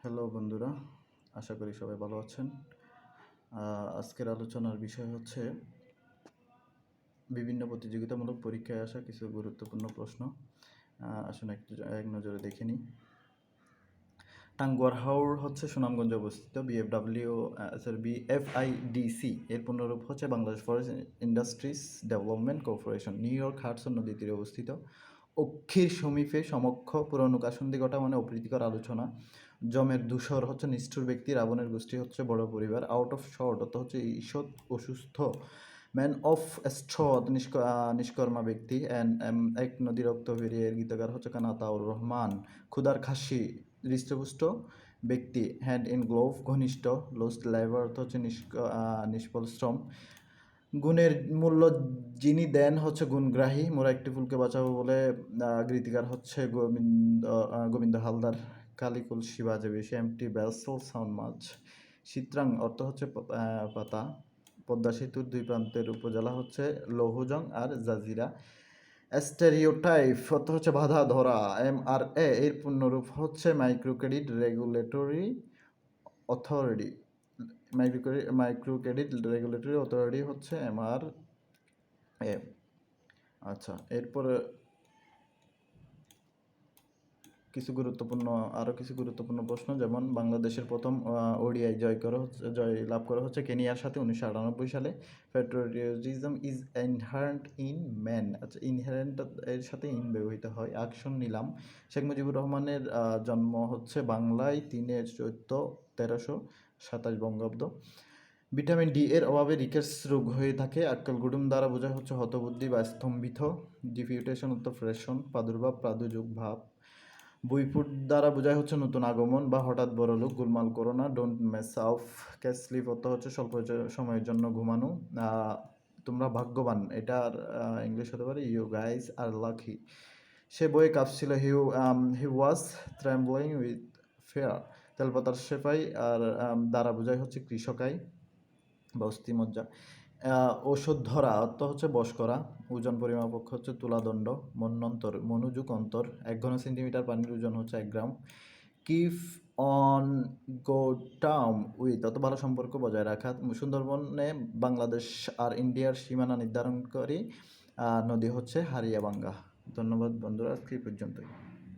Hello বন্ধুরা, আশা করি সবাই ভালো আছেন। আজকের আলোচনার বিষয় হচ্ছে বিভিন্ন প্রতিযোগিতামূলক পরীক্ষায় আসা কিছু গুরুত্বপূর্ণ প্রশ্ন। আসুন এক নজরে দেখে নিই। টাঙ্গুয়ার হাওর হচ্ছে সুনামগঞ্জে অবস্থিত। বিএফআইডিসি এর পূর্ণরূপ হচ্ছে Bangladesh forest industries development corporation. New York Hudson নদী তীরে অবস্থিত। অক্ষির সমীপে সমক্ষ পুরনুক আসন্দি ঘটা মানে অপ্রীতিকর আলোচনা। যমের ধূসর হচ্ছে নিষ্ঠুর ব্যক্তি, রাবণের গোষ্ঠী হচ্ছে বড় পরিবার। আউট অফ শর্ট অর্থ হচ্ছে ঈষৎ অসুস্থ। ম্যান অফ স্ট্রথ নিষ্কর্মা ব্যক্তি। এক নদী রক্ত বেরিয়ে এর গীতকার হচ্ছে কানাতাউর রহমান। ক্ষুদার খাসি হৃষ্টপুষ্ট ব্যক্তি। হ্যান্ড ইন গ্লোভ ঘনিষ্ঠ। লোস্ট লেবার অর্থ হচ্ছে নিষ্ফল শ্রম। গুণের মূল্য যিনি দেন হচ্ছে গুণগ্রাহী। মোরা একটি ফুলকে বাঁচাবো বলে গীতিকার হচ্ছে গোবিন্দ হালদার। কালিকুল শিবাজে বেশি এমটি ব্যাসল সাউন্ড মাছ। চিত্রাং অর্থ হচ্ছে পাতা। পদ্মা সেতুর দুই প্রান্তের উপজেলা হচ্ছে লৌহজং আর জাজিরা। স্টেরিওটাইপ অর্থ হচ্ছে বাধা ধরা। এমআরএ এর পূর্ণরূপ হচ্ছে micro credit regulatory authority. Micro credit regulatory authority হচ্ছে এমআরএ। আচ্ছা, এরপরে আরও কিছু গুরুত্বপূর্ণ প্রশ্ন, যেমন বাংলাদেশের প্রথম ওডিআই জয় লাভ করা হচ্ছে কেনিয়ার সাথে 1998 সালে। Patriotism is inherent in man. আচ্ছা, ইনহারেন্ট এর সাথে ইন ব্যবহৃত হয়। অ্যাকশন নিলাম। শেখ মুজিবুর রহমানের জন্ম হচ্ছে বাংলায় 3/14/1327 বঙ্গাব্দ। ভিটামিন ডি এর অভাবে রিকেটস রোগ হয়ে থাকে। আক্কেল গুডুম দ্বারা বোঝায় হচ্ছে হতবুদ্ধি বা স্তম্ভিত। ডিফিউটেশন অর্থ ফ্রেশন, প্রাদুর্ভাব প্রাদুযোগ ভাব। বইফুট দ্বারা বোঝায় হচ্ছে নতুন আগমন বা হঠাৎ বড় লোক। গোলমাল করো না, don't mess up. Catch slip অর্থ হচ্ছে স্বল্প সময়ের জন্য ঘুমানো। তোমরা ভাগ্যবান, এটার ইংলিশ হতে পারে ইউ গাইজ আর লাকি। সে বইয়ে কাঁপছিল, হি ওয়াজ ট্রেম্বলিং উইথ ফেয়ার। তেলপাতার সেপাই আর দ্বারা বোঝায় হচ্ছে কৃষকাই বা অস্থিমজ্জা। ওষুধ ধরা অর্থ হচ্ছে বশ করা। ওজন পরিমাপক হচ্ছে তুলাদণ্ড। মন্বন্তর মনোযোগ অন্তর। 1 ঘন সেন্টিমিটার পানির ওজন হচ্ছে 1 gram. Keep on go term with অত ভালো সম্পর্ক বজায় রাখা। সুন্দরবনে বাংলাদেশ আর ইন্ডিয়ার সীমানা নির্ধারণকারী নদী হচ্ছে হারিয়াবাঙ্গা। ধন্যবাদ বন্ধুরা, আজকে এই পর্যন্তই।